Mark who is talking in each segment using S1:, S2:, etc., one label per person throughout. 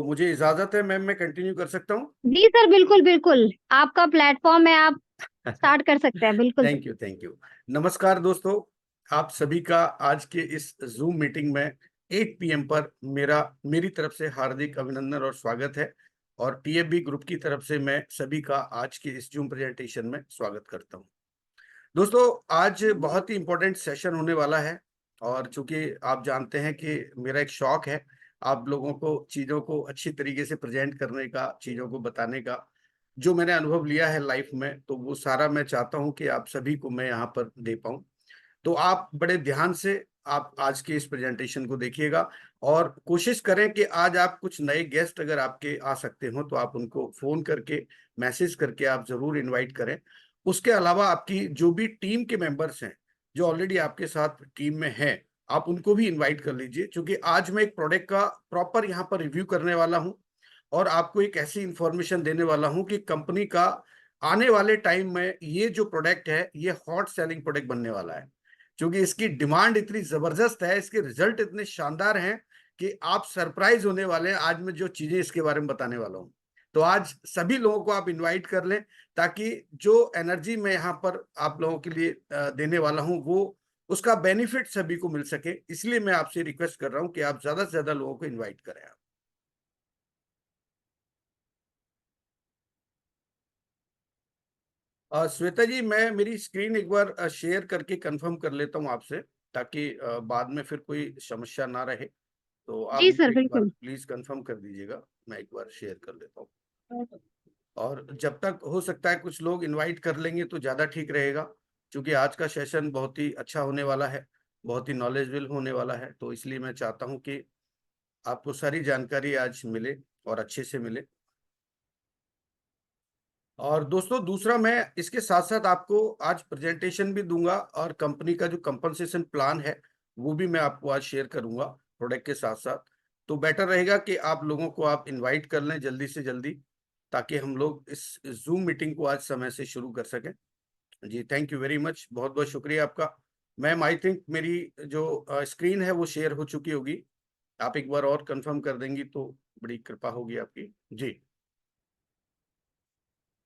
S1: तो मुझे इजाजत है मैम, मैं कंटिन्यू कर सकता हूँ?
S2: जी सर, बिल्कुल बिल्कुल। आपका प्लेटफॉर्म है, आप स्टार्ट कर सकते हैं, बिल्कुल sir.
S1: Thank you, thank you. नमस्कार दोस्तों, आप सभी का आज के इस जूम मीटिंग में 8 पीएम पर मेरी तरफ से हार्दिक अभिनंदन और स्वागत है। और टीएफबी ग्रुप की तरफ से मैं सभी का आज के इस जूम प्रेजेंटेशन में स्वागत करता हूं। दोस्तों, आज बहुत ही इंपॉर्टेंट सेशन होने वाला है। और चूंकि आप जानते हैं कि मेरा एक शौक है आप लोगों को चीज़ों को अच्छी तरीके से प्रेजेंट करने का, चीज़ों को बताने का। जो मैंने अनुभव लिया है लाइफ में, तो वो सारा मैं चाहता हूं कि आप सभी को मैं यहाँ पर दे पाऊं। तो आप बड़े ध्यान से आप आज के इस प्रेजेंटेशन को देखिएगा। और कोशिश करें कि आज आप कुछ नए गेस्ट अगर आपके आ सकते हो तो आप उनको फोन करके, मैसेज करके आप जरूर इनवाइट करें। उसके अलावा आपकी जो भी टीम के मेंबर्स हैं, जो ऑलरेडी आपके साथ टीम में हैं, आप उनको भी इनवाइट कर लीजिए। क्योंकि आज मैं एक प्रोडक्ट का प्रॉपर यहाँ पर रिव्यू करने वाला हूँ और आपको एक ऐसी इंफॉर्मेशन देने वाला हूँ कि कंपनी का आने वाले टाइम में ये जो प्रोडक्ट है ये हॉट सेलिंग प्रोडक्ट बनने वाला है। क्योंकि इसकी डिमांड इतनी जबरदस्त है, इसके रिजल्ट इतने शानदार हैं कि आप सरप्राइज होने वाले हैं आज मैं जो चीजें इसके बारे में बताने वाला हूं। तो आज सभी लोगों को आप इनवाइट कर लें, ताकि जो एनर्जी मैं यहाँ पर आप लोगों के लिए देने वाला हूं वो उसका बेनिफिट सभी को मिल सके। इसलिए मैं आपसे रिक्वेस्ट कर रहा हूं कि आप ज्यादा से ज्यादा लोगों को इन्वाइट करें। श्वेता जी, मैं मेरी स्क्रीन एक बार शेयर करके कंफर्म कर लेता हूं आपसे, ताकि बाद में फिर कोई समस्या ना रहे। तो आप
S2: जी सर,
S1: मुझे एक बार
S2: बिल्कुल।
S1: प्लीज कंफर्म कर दीजिएगा, मैं एक बार शेयर कर लेता हूँ। और जब तक हो सकता है कुछ लोग इनवाइट कर लेंगे तो ज़्यादा ठीक रहेगा, क्योंकि आज का सेशन बहुत ही अच्छा होने वाला है, बहुत ही नॉलेजेबल होने वाला है। तो इसलिए मैं चाहता हूँ कि आपको सारी जानकारी आज मिले और अच्छे से मिले। और दोस्तों, दूसरा, मैं इसके साथ साथ आपको आज प्रेजेंटेशन भी दूंगा और कंपनी का जो कंपनसेशन प्लान है वो भी मैं आपको आज शेयर करूंगा प्रोडक्ट के साथ साथ। तो बेटर रहेगा कि आप लोगों को आप इनवाइट कर लें जल्दी से जल्दी, ताकि हम लोग इस जूम मीटिंग को आज समय से शुरू कर सकें। जी, थैंक यू वेरी मच, बहुत बहुत शुक्रिया आपका। मैम, आई थिंक मेरी जो स्क्रीन है वो शेयर हो चुकी होगी। आप एक बार और कंफर्म कर देंगी तो बड़ी कृपा होगी आपकी। जी,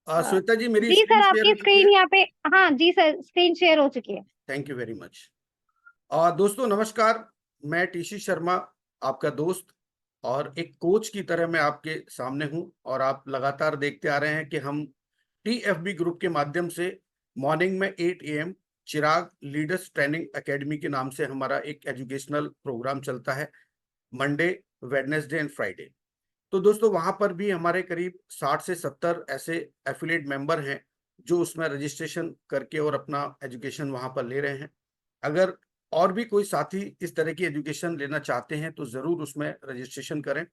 S2: अ,
S1: श्वेता जी, मेरी
S2: जी
S1: स्क्रीन
S2: सर,
S1: शेयर हो
S2: आपकी
S1: चुकी है?
S2: स्क्रीन यहाँ पे। हाँ जी सर, स्क्रीन शेयर हो चुकी है।
S1: Thank you very much. और दोस्तों नमस्कार, मैं टीसी शर्मा, आपका दोस्त और एक कोच की तरह मैं आपके सामने हूं। और आप लगातार देखते आ रहे हैं कि हम टीएफबी ग्रुप के माध्यम से मॉर्निंग में 8 AM Chirag leaders training academy के नाम से हमारा एक एजुकेशनल प्रोग्राम चलता है, मंडे, वेडनेसडे एंड फ्राइडे। तो दोस्तों, वहां पर भी हमारे करीब 60 से 70 ऐसे एफिलिएट मेंबर हैं जो उसमें रजिस्ट्रेशन करके और अपना एजुकेशन वहां पर ले रहे हैं। अगर और भी कोई साथी इस तरह की एजुकेशन लेना चाहते हैं तो जरूर उसमें रजिस्ट्रेशन करें।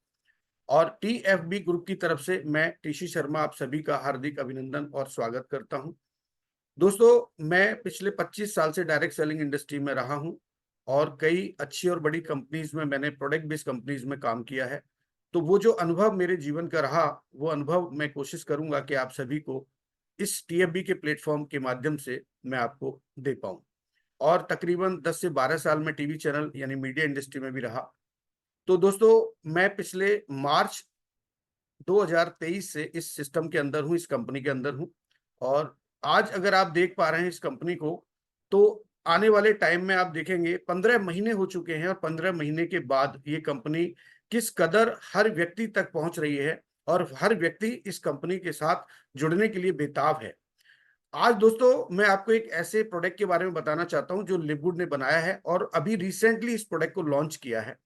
S1: और टीएफबी ग्रुप की तरफ से मैं टीसी शर्मा आप सभी का हार्दिक अभिनंदन और स्वागत करता हूं। दोस्तों, मैं पिछले 25 साल से डायरेक्ट सेलिंग इंडस्ट्री में रहा हूं और कई अच्छी और बड़ी कंपनीज में मैंने प्रोडक्ट बेस्ड कंपनीज में काम किया है। तो वो जो अनुभव मेरे जीवन का रहा, वो अनुभव मैं कोशिश करूंगा कि आप सभी को इस टीएफबी के प्लेटफॉर्म के माध्यम से मैं आपको दे पाऊं। और तकरीबन 10 से 12 साल में टीवी चैनल यानी मीडिया इंडस्ट्री में भी रहा। तो दोस्तों, मैं पिछले मार्च 2023 से इस सिस्टम के अंदर हूँ, इस कंपनी के अंदर हूँ। और आज अगर आप देख पा रहे हैं इस कंपनी को, तो आने वाले टाइम में आप देखेंगे 15 महीने हो चुके हैं और 15 महीने के बाद ये कंपनी किस कदर हर व्यक्ति तक पहुंच रही है और हर व्यक्ति इस कंपनी के साथ जुड़ने के लिए बेताब है। आज दोस्तों, मैं आपको एक ऐसे प्रोडक्ट के बारे में बताना चाहता हूं जो लिवगुड ने बनाया है और अभी रिसेंटली इस प्रोडक्ट को लॉन्च किया है।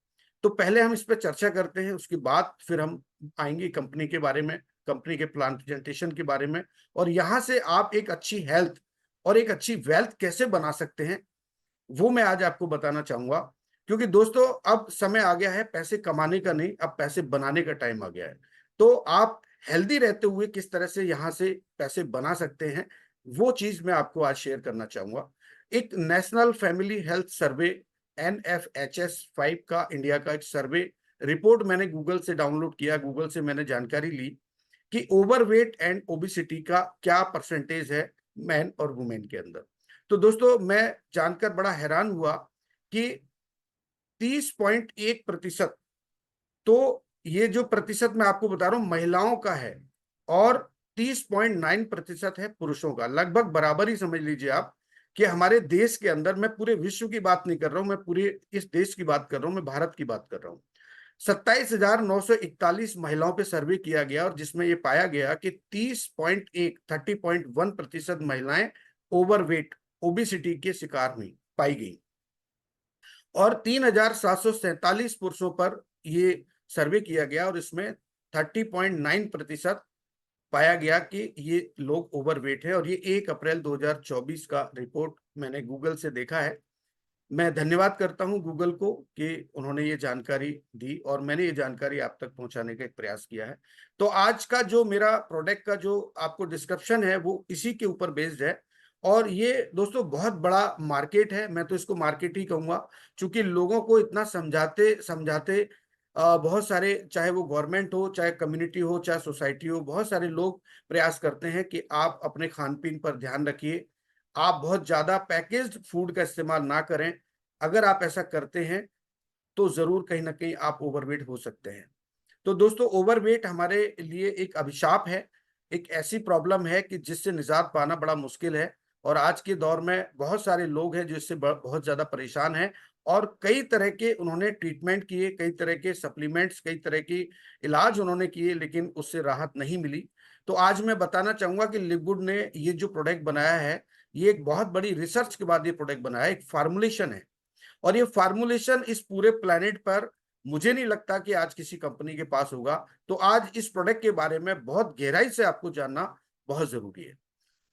S1: तो पहले हम इस पर चर्चा करते हैं, उसके बाद फिर हम आएंगे कंपनी के बारे में, कंपनी के प्लान प्रेजेंटेशन के बारे में, और यहां से आप एक अच्छी हेल्थ और एक अच्छी वेल्थ कैसे बना सकते हैं वो मैं आज आपको बताना चाहूंगा। क्योंकि दोस्तों, अब समय आ गया है पैसे कमाने का नहीं, अब पैसे बनाने का टाइम आ गया है। तो आप हेल्दी रहते हुए किस तरह से यहां से पैसे बना सकते हैं, वो चीज मैं आपको आज शेयर करना चाहूंगा। एक national family health survey, NFHS 5 का इंडिया का एक सर्वे रिपोर्ट मैंने गूगल से डाउनलोड किया, गूगल से मैंने जानकारी ली कि ओवरवेट एंड ओबिसिटी का क्या परसेंटेज है मैन और वुमेन के अंदर। तो दोस्तों, मैं जानकर बड़ा हैरान हुआ कि 30.1%। तो ये जो प्रतिशत मैं आपको बता रहा हूं महिलाओं का है और 30.9% है पुरुषों का। लगभग बराबर ही समझ लीजिए आप कि हमारे देश के अंदर, मैं पूरे विश्व की बात नहीं कर रहा हूं, मैं पूरे इस देश की बात कर रहा हूं, मैं भारत की बात कर रहा हूं। 27,941 महिलाओं पे सर्वे किया गया और जिसमें ये पाया गया कि 30.1% महिलाएं ओवरवेट, ओबिसिटी के शिकार हुई पाई गई और 3,747 पुरुषों पर ये सर्वे किया गया और इसमें 30.9% पाया गया कि ये लोग ओवरवेट है। और ये 1 अप्रैल 2024 का रिपोर्ट मैंने गूगल से देखा है। मैं धन्यवाद करता हूं गूगल को कि उन्होंने ये जानकारी दी और मैंने ये जानकारी आप तक पहुंचाने का एक प्रयास किया है। तो आज का जो मेरा प्रोडक्ट का जो आपको डिस्क्रिप्शन है वो इसी के ऊपर बेस्ड है। और ये दोस्तों बहुत बड़ा मार्केट है, मैं तो इसको मार्केट ही कहूंगा, क्योंकि लोगों को इतना समझाते समझाते बहुत सारे, चाहे वो गवर्नमेंट हो, चाहे कम्युनिटी हो, चाहे सोसाइटी हो, बहुत सारे लोग प्रयास करते हैं कि आप अपने खान पीन पर ध्यान रखिए, आप बहुत ज्यादा पैकेज्ड फूड का इस्तेमाल ना करें। अगर आप ऐसा करते हैं तो जरूर कहीं ना कहीं आप ओवरवेट हो सकते हैं। तो दोस्तों ओवरवेट हमारे लिए एक अभिशाप है, एक ऐसी प्रॉब्लम है कि जिससे निजात पाना बड़ा मुश्किल है। और आज के दौर में बहुत सारे लोग हैं जो इससे बहुत ज्यादा परेशान हैं और कई तरह के उन्होंने ट्रीटमेंट किए, कई तरह के सप्लीमेंट्स, कई तरह की इलाज उन्होंने किए, लेकिन उससे राहत नहीं मिली। तो आज मैं बताना चाहूंगा कि लिवगुड ने ये जो प्रोडक्ट बनाया है, ये एक बहुत बड़ी रिसर्च के बाद ये प्रोडक्ट बनाया है, एक फार्मूलेशन है। और ये फार्मूलेशन इस पूरे प्लेनेट पर मुझे नहीं लगता कि आज किसी कंपनी के पास होगा। तो आज इस प्रोडक्ट के बारे में बहुत गहराई से आपको जानना बहुत जरूरी है।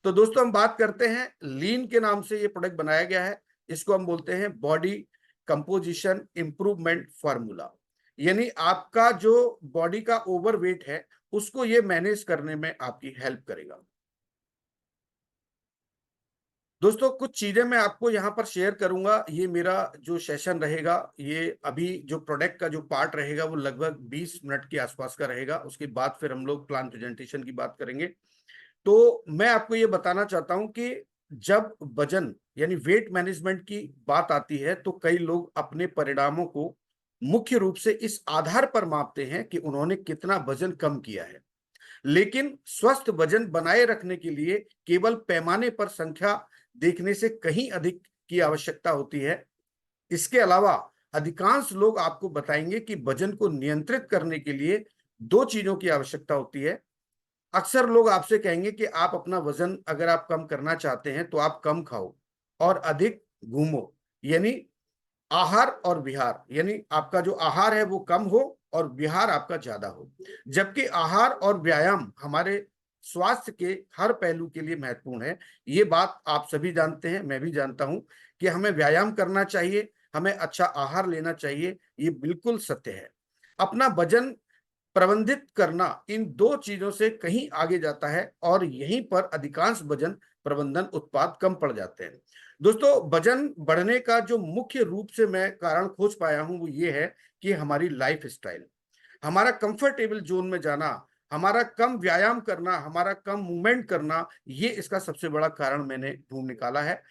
S1: तो दोस्तों हम बात करते हैं, लीन के नाम से ये प्रोडक्ट बनाया गया है। इसको हम बोलते हैं बॉडी कंपोजिशन इंप्रूवमेंट फार्मूला। यानी आपका जो बॉडी का ओवरवेट है उसको ये मैनेज करने में आपकी हेल्प करेगा। दोस्तों कुछ चीजें मैं आपको यहाँ पर शेयर करूंगा। ये मेरा जो सेशन रहेगा, ये अभी जो प्रोडक्ट का जो पार्ट रहेगा वो लगभग 20 मिनट के आसपास का रहेगा। उसके बाद फिर हम लोग प्लान प्रेजेंटेशन की बात करेंगे। तो मैं आपको ये बताना चाहता हूं कि जब वजन यानी वेट मैनेजमेंट की बात आती है तो कई लोग अपने परिणामों को मुख्य रूप से इस आधार पर मापते हैं कि उन्होंने कितना वजन कम किया है। लेकिन स्वस्थ वजन बनाए रखने के लिए केवल पैमाने पर संख्या देखने से कहीं अधिक की आवश्यकता होती है। इसके अलावा अधिकांश लोग आपको बताएंगे कि वजन को नियंत्रित करने के लिए दो चीजों की आवश्यकता होती है। अक्सर लोग आपसे कहेंगे कि आप अपना वजन अगर आप कम करना चाहते हैं तो आप कम खाओ और अधिक घूमो, यानी आहार और विहार, यानी आपका जो आहार है वो कम हो और विहार आपका ज्यादा हो। जबकि आहार और व्यायाम हमारे स्वास्थ्य के हर पहलू के लिए महत्वपूर्ण है। ये बात आप सभी जानते हैं, मैं भी जानता हूं कि हमें व्यायाम करना चाहिए, हमें अच्छा आहार लेना चाहिए, ये बिल्कुल सत्य है। अपना वजन प्रबंधित करना इन दो चीजों से कहीं आगे जाता है और यहीं पर अधिकांश वजन प्रबंधन उत्पाद कम पड़ जाते हैं। दोस्तों वजन बढ़ने का जो मुख्य रूप से मैं कारण खोज पाया हूं वो ये है कि हमारी लाइफ स्टाइल, हमारा कंफर्टेबल जोन में जाना, हमारा कम व्यायाम करना, हमारा कम मूवमेंट करना, ये इसका सबसे बड़ा कारण मैंने ढूंढ निकाला है।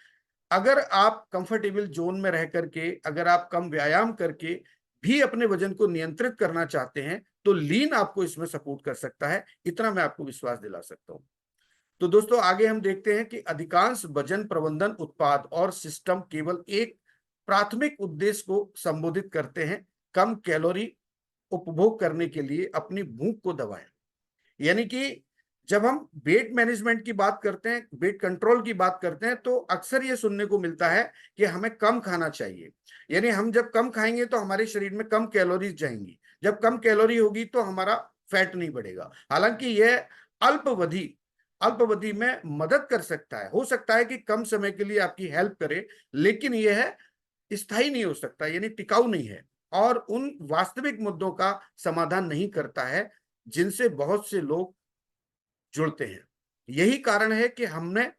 S1: अगर आप कंफर्टेबल जोन में रह करके, अगर आप कम व्यायाम करके भी अपने वजन को नियंत्रित करना चाहते हैं तो लीन आपको इसमें सपोर्ट कर सकता है, इतना मैं आपको विश्वास दिला सकता हूं। तो दोस्तों आगे हम देखते हैं कि अधिकांश वजन प्रबंधन उत्पाद और सिस्टम केवल एक प्राथमिक उद्देश्य को संबोधित करते हैं, कम कैलोरी उपभोग करने के लिए अपनी भूख को दबाएं। यानी कि जब हम वेट मैनेजमेंट की बात करते हैं, वेट कंट्रोल की बात करते हैं, तो अक्सर ये सुनने को मिलता है कि हमें कम खाना चाहिए। यानी हम जब कम खाएंगे तो हमारे शरीर में कम कैलोरीज जाएंगी, जब कम कैलोरी होगी तो हमारा फैट नहीं बढ़ेगा। हालांकि यह अल्पवधि अल्पवधि में मदद कर सकता है, हो सकता है कि कम समय के लिए आपकी हेल्प करे, लेकिन यह स्थायी नहीं हो सकता, यानी टिकाऊ नहीं है और उन वास्तविक मुद्दों का समाधान नहीं करता है जिनसे बहुत से लोग जुड़ते हैं। यही कारण है कि हमने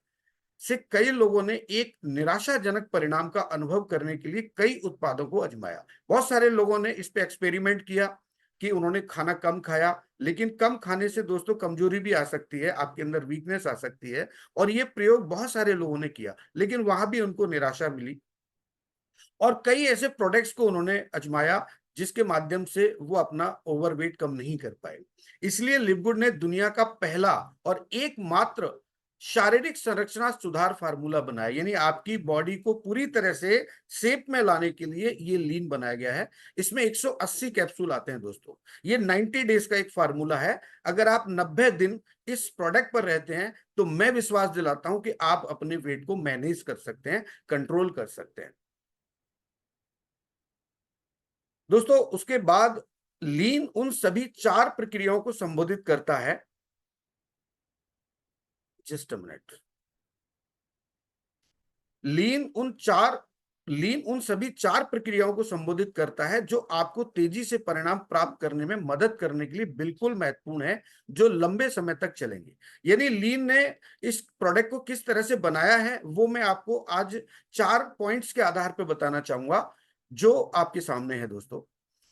S1: से कई लोगों ने एक निराशाजनक परिणाम का अनुभव करने के लिए कई उत्पादों को आजमाया। बहुत सारे लोगों ने इस पे एक्सपेरिमेंट किया कि उन्होंने खाना कम खाया, लेकिन कम खाने से दोस्तों कमजोरी भी आ सकती है, आपके अंदर वीकनेस आ सकती है। और ये प्रयोग बहुत सारे लोगों ने किया लेकिन वहां भी उनको निराशा मिली और कई ऐसे प्रोडक्ट्स को उन्होंने आजमाया जिसके माध्यम से वो अपना ओवरवेट कम नहीं कर पाए। इसलिए लिवगुड ने दुनिया का पहला और एकमात्र शारीरिक संरचना सुधार फार्मूला बनाया, यानी आपकी बॉडी को पूरी तरह से शेप में लाने के लिए ये लीन बनाया गया है। इसमें 180 कैप्सूल आते हैं दोस्तों। ये 90 डेज का एक फार्मूला है। अगर आप 90 दिन इस प्रोडक्ट पर रहते हैं तो मैं विश्वास दिलाता हूं कि आप अपने वेट को मैनेज कर सकते हैं, कंट्रोल कर सकते हैं दोस्तों। उसके बाद लीन उन सभी 4 प्रक्रियाओं को संबोधित करता है। Just a minute. लीन उन चार लीन उन सभी 4 प्रक्रियाओं को संबोधित करता है जो आपको तेजी से परिणाम प्राप्त करने में मदद करने के लिए बिल्कुल महत्वपूर्ण है, जो लंबे समय तक चलेंगे। यानी लीन ने इस प्रोडक्ट को किस तरह से बनाया है वो मैं आपको आज 4 पॉइंट्स के आधार पर बताना चाहूंगा, जो आपके सामने है दोस्तों।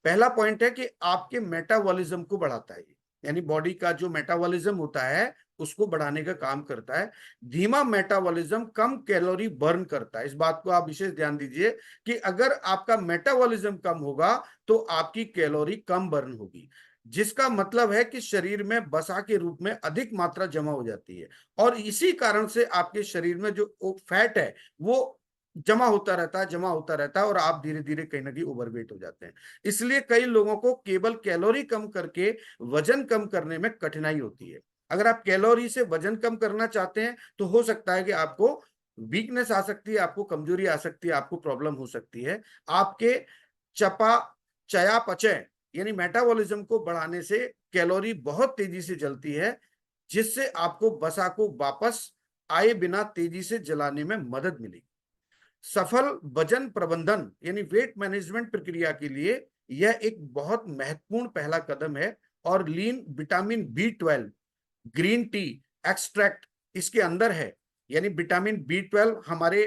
S1: पहला पॉइंट है कि आपके मेटाबॉलिज्म को बढ़ाता है, यानी बॉडी का जो मेटाबॉलिज्म होता है उसको बढ़ाने का काम करता है। धीमा मेटाबॉलिज्म कम कैलोरी बर्न करता है। इस बात को आप विशेष ध्यान दीजिए कि अगर आपका मेटाबॉलिज्म कम होगा तो आपकी कैलोरी कम बर्न होगी, जिसका मतलब है कि शरीर में वसा के रूप में अधिक मात्रा जमा हो जाती है, और इसी कारण से आपके शरीर में जो फैट है वो जमा होता रहता है, जमा होता रहता है, और आप धीरे धीरे कहीं ना कहीं ओवरवेट हो जाते हैं। इसलिए कई लोगों को केवल कैलोरी कम करके वजन कम करने में कठिनाई होती है। अगर आप कैलोरी से वजन कम करना चाहते हैं तो हो सकता है कि आपको वीकनेस आ सकती है, आपको कमजोरी आ सकती है, आपको प्रॉब्लम हो सकती है। आपके चपा चयापचय यानी मेटाबॉलिज्म को बढ़ाने से कैलोरी बहुत तेजी से जलती है, जिससे आपको वसा को वापस आए बिना तेजी से जलाने में मदद मिलेगी। सफल वजन प्रबंधन यानी वेट मैनेजमेंट प्रक्रिया के लिए यह एक बहुत महत्वपूर्ण पहला कदम है, और lean vitamin B 12 green tea extract इसके अंदर है। यानी विटामिन बी 12 हमारे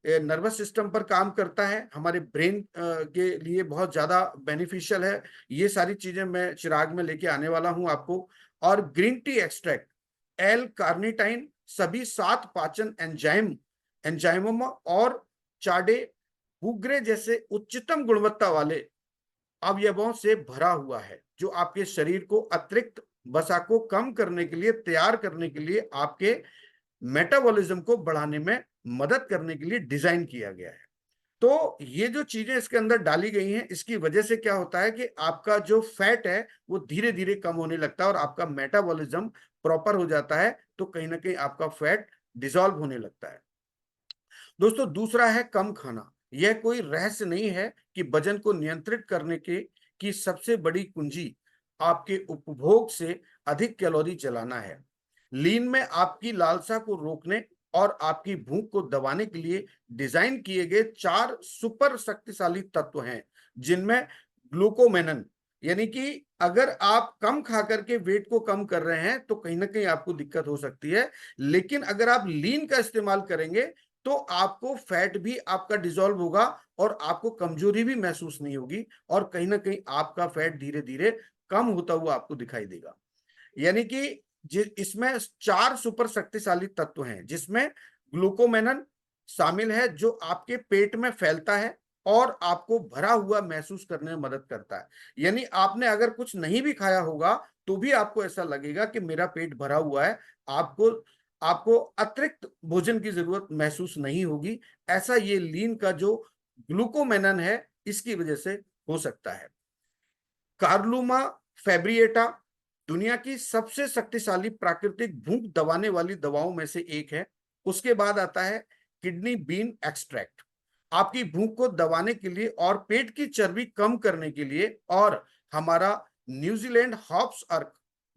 S1: नर्वस सिस्टम पर काम करता है, हमारे ब्रेन के लिए बहुत ज्यादा बेनिफिशियल है। ये सारी चीजें मैं चिराग में लेके आने वाला हूं आपको। और green tea extract L carnitine सभी 7 पाचन एंजाइमों और चाडे बुगरे जैसे उच्चतम गुणवत्ता वाले अवयवों से भरा हुआ है, जो आपके शरीर को अतिरिक्त वसा को कम करने के लिए, तैयार करने के लिए, आपके मेटाबॉलिज्म को बढ़ाने में मदद करने के लिए डिजाइन किया गया है। तो ये जो चीजें इसके अंदर डाली गई हैं, इसकी वजह से क्या होता है कि आपका जो फैट है वो धीरे धीरे कम होने लगता है और आपका मेटाबॉलिज्म प्रॉपर हो जाता है, तो कहीं ना कहीं आपका फैट डिसॉल्व होने लगता है दोस्तों। दूसरा है कम खाना। यह कोई रहस्य नहीं है कि वजन को नियंत्रित करने की सबसे बड़ी कुंजी आपके उपभोग से अधिक कैलोरी जलाना है। लीन में आपकी लालसा को रोकने और आपकी भूख को दबाने के लिए डिजाइन किए गए 4 सुपर शक्तिशाली तत्व हैं, जिनमें ग्लूकोमेनन, यानी कि अगर आप कम खा करके वेट को कम कर रहे हैं तो कहीं ना कहीं आपको दिक्कत हो सकती है, लेकिन अगर आप लीन का इस्तेमाल करेंगे तो आपको फैट भी आपका डिसॉल्व होगा और आपको कमजोरी भी महसूस नहीं होगी, और कहीं ना कहीं आपका फैट धीरे धीरे कम होता हुआ आपको दिखाई देगा। यानी कि इसमें 4 सुपर शक्तिशाली तत्व हैं, जिसमें ग्लूकोमेनन शामिल है, जो आपके पेट में फैलता है और आपको भरा हुआ महसूस करने में मदद करता है। यानी आपने अगर कुछ नहीं भी खाया होगा तो भी आपको ऐसा लगेगा कि मेरा पेट भरा हुआ है, आपको आपको अतिरिक्त भोजन की जरूरत महसूस नहीं होगी। ऐसा ये लीन का जो ग्लूकोमेनन है इसकी वजह से हो सकता है। कार्लुमा फेब्रिएटा दुनिया की सबसे शक्तिशाली प्राकृतिक भूख दबाने वाली दवाओं में से एक है। उसके बाद आता है किडनी बीन एक्सट्रैक्ट, आपकी भूख को दबाने के लिए और पेट की चर्बी कम करने के लिए, और हमारा न्यूजीलैंड हॉप्स अर्क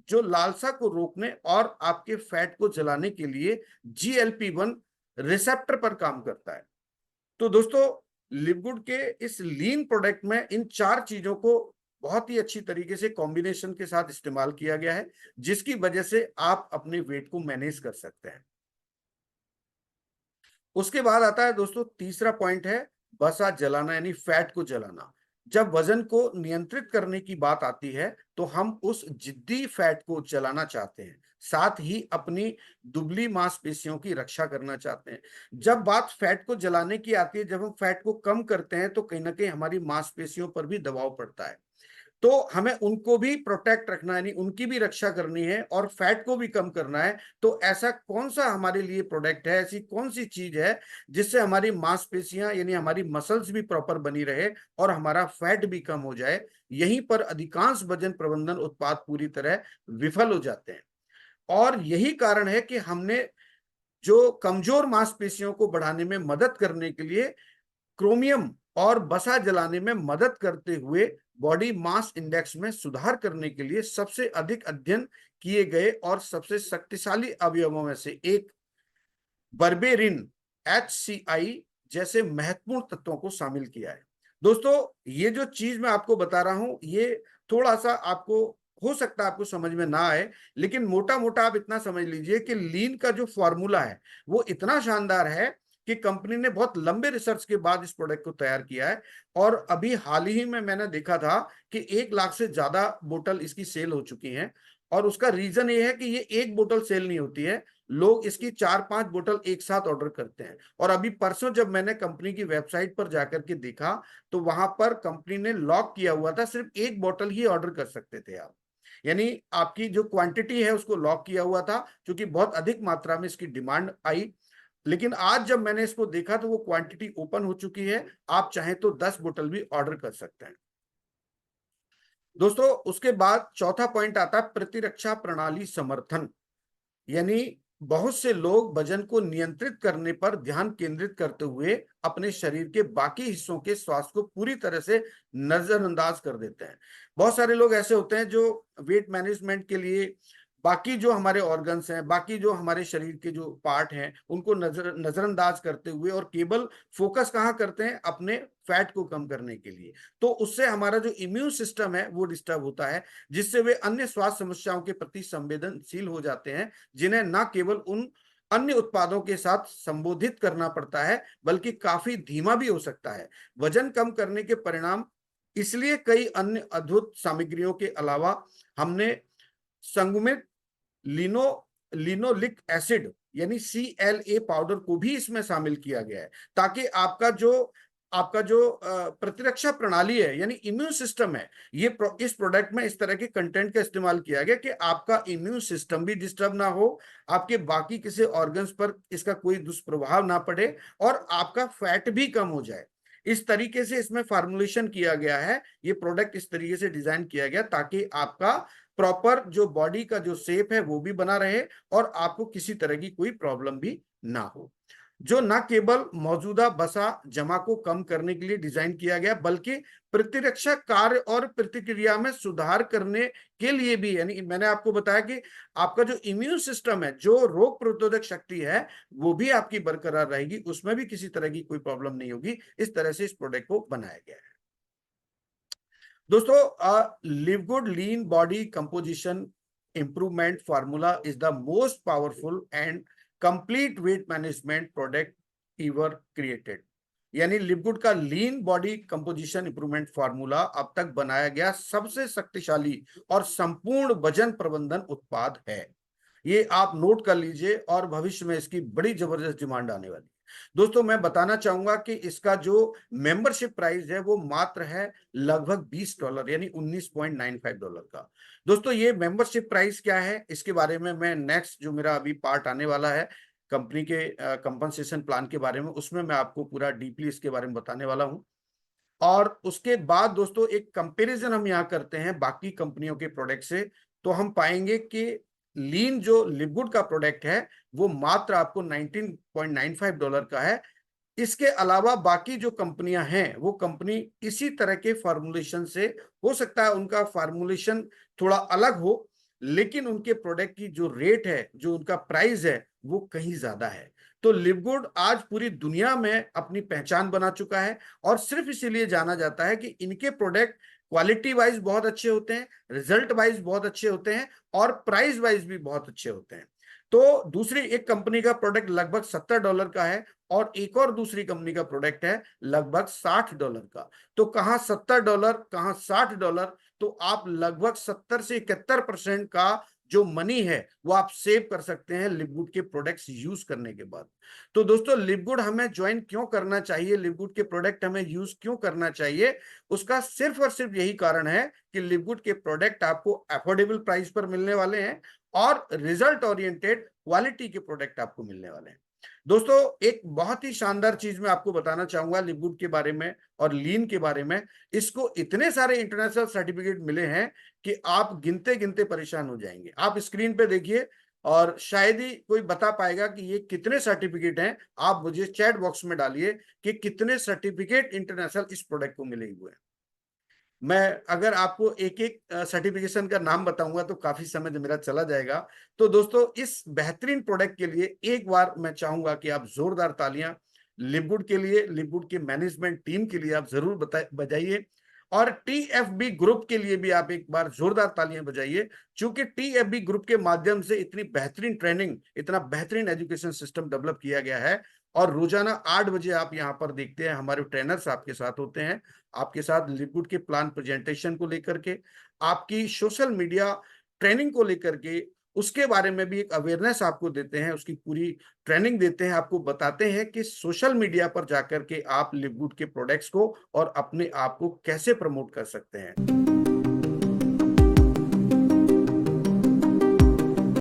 S1: जो लालसा को रोकने और आपके फैट को जलाने के लिए GLP-1 रिसेप्टर पर काम करता है। तो दोस्तों, लिवगुड के इस लीन प्रोडक्ट में इन 4 चीजों को बहुत ही अच्छी तरीके से कॉम्बिनेशन के साथ इस्तेमाल किया गया है, जिसकी वजह से आप अपने वेट को मैनेज कर सकते हैं। उसके बाद आता है दोस्तों तीसरा पॉइंट है वसा जलाना, यानी फैट को जलाना। जब वजन को नियंत्रित करने की बात आती है तो हम उस जिद्दी फैट को जलाना चाहते हैं साथ ही अपनी दुबली मांसपेशियों की रक्षा करना चाहते हैं। जब बात फैट को जलाने की आती है, जब हम फैट को कम करते हैं तो कहीं ना कहीं हमारी मांसपेशियों पर भी दबाव पड़ता है। तो हमें उनको भी प्रोटेक्ट रखना है, यानी उनकी भी रक्षा करनी है और फैट को भी कम करना है। तो ऐसा कौन सा हमारे लिए प्रोडक्ट है, ऐसी कौन सी चीज है जिससे हमारी मांसपेशियां यानी हमारी मसल्स भी प्रॉपर बनी रहे और हमारा फैट भी कम हो जाए। यहीं पर अधिकांश वजन प्रबंधन उत्पाद पूरी तरह विफल हो जाते हैं। और यही कारण है कि हमने जो कमजोर मांसपेशियों को बढ़ाने में मदद करने के लिए क्रोमियम और वसा जलाने में मदद करते हुए बॉडी मास इंडेक्स में सुधार करने के लिए सबसे अधिक अध्ययन किए गए और सबसे शक्तिशाली अवयवों में से एक बर्बेरिन HCI जैसे महत्वपूर्ण तत्वों को शामिल किया है। दोस्तों, ये जो चीज मैं आपको बता रहा हूं, ये थोड़ा सा आपको हो सकता है आपको समझ में ना आए, लेकिन मोटा मोटा आप इतना समझ लीजिए कि लीन का जो फॉर्मूला है वो इतना शानदार है कि कंपनी ने बहुत लंबे रिसर्च के बाद इस प्रोडक्ट को तैयार किया है। और अभी हाल ही में मैंने देखा था कि 1 लाख से ज्यादा बोतल इसकी सेल हो चुकी हैं। और उसका रीजन ये है कि ये एक बोतल सेल नहीं होती है, लोग इसकी 4-5 बोतल एक साथ ऑर्डर करते हैं। और अभी परसों जब मैंने कंपनी की वेबसाइट पर जाकर के देखा तो वहां पर कंपनी ने लॉक किया हुआ था, सिर्फ एक बोतल ही ऑर्डर कर सकते थे आप, यानी आपकी जो क्वांटिटी है उसको लॉक किया हुआ था, क्योंकि बहुत अधिक मात्रा में इसकी डिमांड आई। लेकिन आज जब मैंने इसको देखा तो वो क्वांटिटी ओपन हो चुकी है, आप चाहें तो 10 बोतल भी ऑर्डर कर सकते हैं। दोस्तों, उसके बाद चौथा पॉइंट आता है प्रतिरक्षा प्रणाली समर्थन। यानी बहुत से लोग वजन को नियंत्रित करने पर ध्यान केंद्रित करते हुए अपने शरीर के बाकी हिस्सों के स्वास्थ्य को पूरी तरह से नजरअंदाज कर देते हैं। बहुत सारे लोग ऐसे होते हैं जो वेट मैनेजमेंट के लिए बाकी जो हमारे ऑर्गन्स हैं, बाकी जो हमारे शरीर के जो पार्ट हैं, उनको नजरअंदाज करते हुए और केवल फोकस कहाँ करते हैं, अपने फैट को कम करने के लिए। तो उससे हमारा जो इम्यून सिस्टम है वो डिस्टर्ब होता है, जिससे वे अन्य स्वास्थ्य समस्याओं के प्रति संवेदनशील हो जाते हैं, जिन्हें न केवल उन अन्य उत्पादों के साथ संबोधित करना पड़ता है बल्कि काफी धीमा भी हो सकता है। वजन कम करने के परिणाम इसलिए कई अन्य अद्भुत सामग्रियों के अलावा हमने संगमित लिनो लिनोलिक एसिड यानी CLA पाउडर को भी इसमें शामिल किया गया है, ताकि आपका जो प्रतिरक्षा प्रणाली है यानी इम्यून सिस्टम है, ये इस प्रोडक्ट में इस तरह के कंटेंट का इस्तेमाल किया गया कि आपका इम्यून सिस्टम भी डिस्टर्ब ना हो, आपके बाकी किसी ऑर्गन्स पर इसका कोई दुष्प्रभाव ना पड़े और आपका फैट भी कम हो जाए। इस तरीके से इसमें फार्मूलेशन किया गया है, ये प्रोडक्ट इस तरीके से डिजाइन किया गया ताकि आपका प्रॉपर जो बॉडी का जो शेप है वो भी बना रहे और आपको किसी तरह की कोई प्रॉब्लम भी ना हो। जो न केवल मौजूदा वसा जमा को कम करने के लिए डिजाइन किया गया बल्कि प्रतिरक्षा कार्य और प्रतिक्रिया में सुधार करने के लिए भी, यानी मैंने आपको बताया कि आपका जो इम्यून सिस्टम है, जो रोग प्रतिरोधक शक्ति है, वो भी आपकी बरकरार रहेगी, उसमें भी किसी तरह की कोई प्रॉब्लम नहीं होगी। इस तरह से इस प्रोडक्ट को बनाया गया है। दोस्तों, live good lean body composition improvement formula is the most powerful and complete weight management product ever created. यानी लिवगुड का lean body composition improvement formula अब तक बनाया गया सबसे शक्तिशाली और संपूर्ण वजन प्रबंधन उत्पाद है। ये आप नोट कर लीजिए और भविष्य में इसकी बड़ी जबरदस्त डिमांड आने वाली है। दोस्तों, मैं बताना चाहूंगा कि इसका जो मेंबरशिप प्राइस है वो मात्र है लगभग $20 यानी $19.95 का। दोस्तों, ये मेंबरशिप प्राइस क्या है इसके बारे में मैं नेक्स्ट जो मेरा अभी पार्ट आने वाला है कंपनी के कंपनसेशन प्लान के बारे में, उसमें मैं आपको पूरा डीपली इसके बारे में बताने वाला हूं। और उसके बाद दोस्तों एक कंपैरिजन हम यहाँ करते हैं बाकी कंपनियों के प्रोडक्ट से, तो हम पाएंगे कि लीन जो लिवगुड का प्रोडक्ट है वो मात्र आपको $19.95 का है। इसके अलावा बाकी जो कंपनियां हैं वो कंपनी इसी तरह के फार्मूलेशन से, हो सकता है उनका फार्मूलेशन थोड़ा अलग हो, लेकिन उनके प्रोडक्ट की जो रेट है, जो उनका प्राइस है, वो कहीं ज्यादा है। तो लिवगुड आज पूरी दुनिया में अपनी पहचान बना चुका है और सिर्फ इसीलिए जाना जाता है कि इनके प्रोडक्ट क्वालिटी वाइज बहुत अच्छे होते हैं, रिजल्ट वाइज बहुत अच्छे होते हैं और प्राइस वाइज भी बहुत अच्छे होते हैं। तो दूसरी एक कंपनी का प्रोडक्ट लगभग $70 का है और एक और दूसरी कंपनी का प्रोडक्ट है लगभग $60 का। तो कहां $70, कहां $60, तो आप लगभग 70 से 71% का जो मनी है वो आप सेव कर सकते हैं लिवगुड के प्रोडक्ट्स यूज करने के बाद। तो दोस्तों लिवगुड हमें ज्वाइन क्यों करना चाहिए, लिवगुड के प्रोडक्ट हमें यूज क्यों करना चाहिए, उसका सिर्फ और सिर्फ यही कारण है कि लिवगुड के प्रोडक्ट आपको अफोर्डेबल प्राइस पर मिलने वाले हैं और रिजल्ट ओरिएंटेड क्वालिटी के प्रोडक्ट आपको मिलने वाले हैं। दोस्तों एक बहुत ही शानदार चीज मैं आपको बताना चाहूंगा लिवगुड के बारे में और लीन के बारे में। इसको इतने सारे इंटरनेशनल सर्टिफिकेट मिले हैं कि आप गिनते गिनते परेशान हो जाएंगे। आप स्क्रीन पे देखिए और शायद ही कोई बता पाएगा कि ये कितने सर्टिफिकेट हैं। आप मुझे चैट बॉक्स में डालिए कि कितने सर्टिफिकेट इंटरनेशनल इस प्रोडक्ट को मिले हुए हैं। मैं अगर आपको एक एक सर्टिफिकेशन का नाम बताऊंगा तो काफी समय मेरा चला जाएगा। तो दोस्तों इस बेहतरीन प्रोडक्ट के लिए एक बार मैं चाहूंगा कि आप जोरदार तालियां लिवगुड के लिए, लिवगुड के मैनेजमेंट टीम के लिए आप जरूर बजाइए और टीएफबी ग्रुप के लिए भी आप एक बार जोरदार तालियां बजाइए, क्योंकि टीएफबी ग्रुप के माध्यम से इतनी बेहतरीन ट्रेनिंग, इतना बेहतरीन एजुकेशन सिस्टम डेवलप किया गया है। और रोजाना 8 बजे आप यहाँ पर देखते हैं हमारे ट्रेनर्स आपके साथ होते हैं, आपके साथ लिवगुड के प्लान प्रेजेंटेशन को लेकर के, आपकी सोशल मीडिया ट्रेनिंग को लेकर के, उसके बारे में भी एक अवेयरनेस आपको देते हैं, उसकी पूरी ट्रेनिंग देते हैं, आपको बताते हैं कि सोशल मीडिया पर जाकर के आप लिवगुड के प्रोडक्ट्स को और अपने आप को कैसे प्रमोट कर सकते हैं।